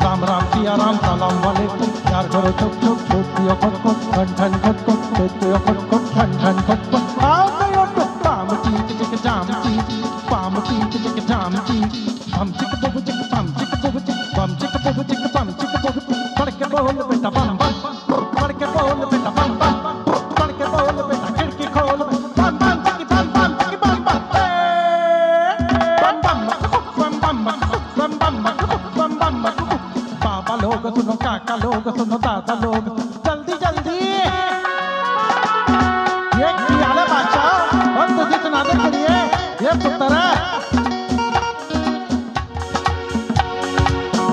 राम राम सिया राम सलाम वालेकुम यार करो चुप चुप चुप पियो खट खट ठन ठन खट खट चुप पियो खट खट ठन ठन खट खट आओ गयो तो पाम चीक चिक जाम चीक पाम चीक चिक जाम चीक हम चिक बबु चिक पाम चिक बबु चिक पाम चिक बबु चिक पाम चिक बबु पड़ के बोल बेटा बम बम पड़ के बोल बेटा बम बम पड़ के बोल बेटा खिड़की खोल बम बम चिक बम बम चिक बम बम बम बम बम बम बाबा लोग सुनो काका लोग सुनो दादा लोग जल्दी जल्दी ये कियाला बादशाह और तुझे सुनाने के लिए ये पुत्र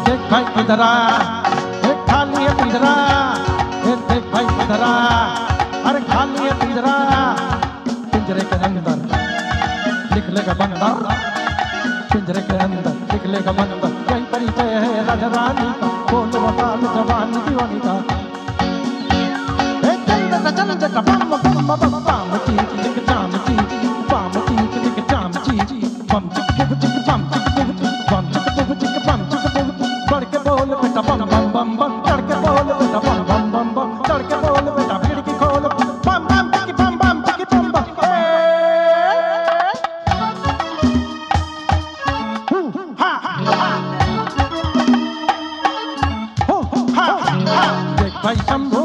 देख भाई किधर आ देख खाली है पिंजरा देख भाई किधर आ अरे खाली है पिंजरा पिंजरे के अंदर निकलेगा बंदर पिंजरे के अंदर निकलेगा बंदर यही परिचय है राजा रानी का बोल वकाल जवान दीवानी का चल चल बम बम बम बम चीक चिक जाम चीक बम चीक चिक जाम चीक बम चिक बम चिक बम चिक बम चिक बम चिक बम चिक बढ़ के बोल बेटा बम बम बम बम चढ़ के बोल बेटा बम बम बम बम चढ़ के बोल बेटा खिड़की खोल बम बम चिक बम बम चिक बम बम देख भाई शंभू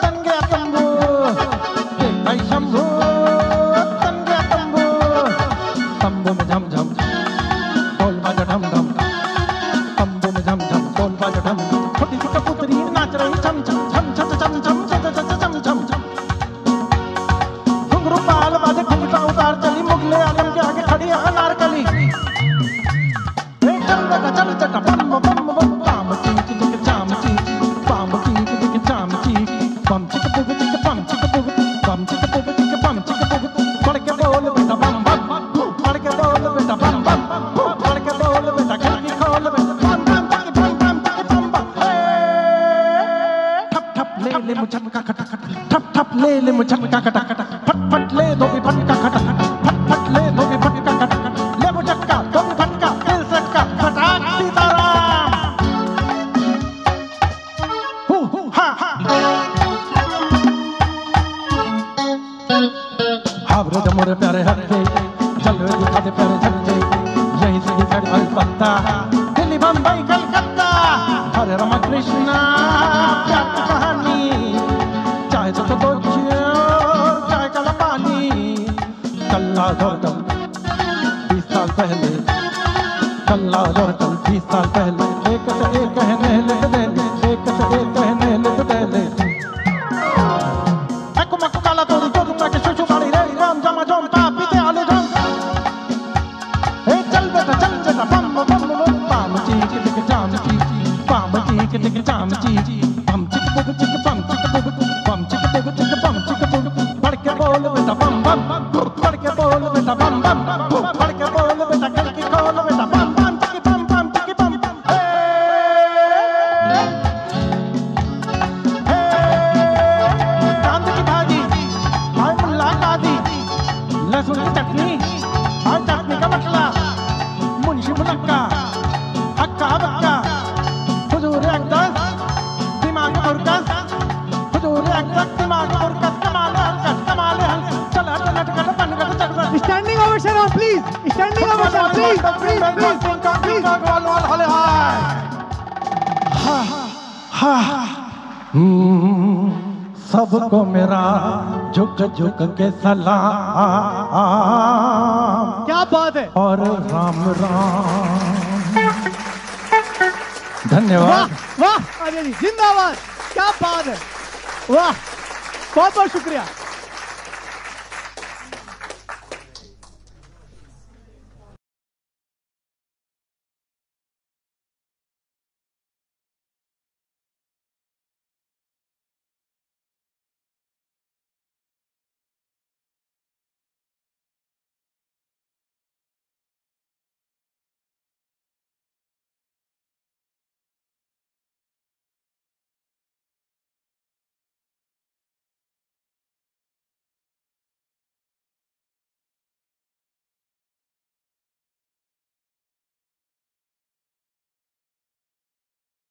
तन गया तंबू देख भाई शंभू तन गया तंबू तंबू में झम झम ढोल बाजा ढम ढम तंबू में झम झम ढोल बाजा ढम ढम छोटी सी कबूतरी नाच रही छम छम छम छम छम छम छम छम छम घुंघरू पाल बाजे घुंघटा उतार चली मुगले आलम के आगे खड़ी है अनारकली चल चल बम बम बम पाम चीक चिक जाम चीक पाम चीक चिक जाम चीक बम चिक बुग चिक बम चिक बुग बम चिक बुग चिक बम चिक बुग पड़ के बोल बेटा बम बम पड़ के बोल बेटा बम बम पड़ के बोल बेटा खिड़की खोल बेटा बम बम चिक बम बम चिक बम बम ठप ठप ले मुझन का खटा खटा ठप ठप ले मुझन का खटा खटा फट फट ले दो भी फटका खटा फट फट ले दो भी फटका खटा ले मुझक्का दो भी फटका दिल से का फटाक सीताराम हावरे मोरे प्यारे हत्थे चल रे दिखा दे प्यारे झंडे यही से खड़ी भाई पत्ता दिल्ली बम्बई कलकत्ता हरे राम कृष्णा प्यार की कहानी चाहे तो दो चाहे काला पानी कल्ला गौतम 20 साल पहले कल्ला गौतम 20 साल पहले एक से एक कहने ले दे एक से एक कहने ले दे मक्कू काला तोड़ी तो तुम के शुशु बाड़ी रे राम जमा जोम ता पीते आले जोम ए चल बेटा बम बम बम पाम चीक चिक जाम चीक पाम चीक चिक जाम चीक बम चिक बुग चिक बम चिक बुग बम चिक बुग चिक बम चिक बुग पड़ के बोल बेटा बम बम पड़ के बोल बेटा बम बम पड़ के बोल बेटा खिड़की खोल बेटा बम बम चिक बम बम चिक बम लहसुन की चटनी और चटनी का मसला मुंशी मुनक्का हक्का बक्का हुजूर अक़दस दिमाग मुरकस हुजूर अक़दस दिमाग मुरकस कमाल हरकत कमाल हरकत चल हट हट हट बन गट चल standing ovation please standing ovation please हले हाय हा सबको मेरा झुक झुक के सलाम क्या बात है और राम राम धन्यवाद वाह वाह अरे जिंदाबाद क्या बात है वाह बहुत बहुत शुक्रिया।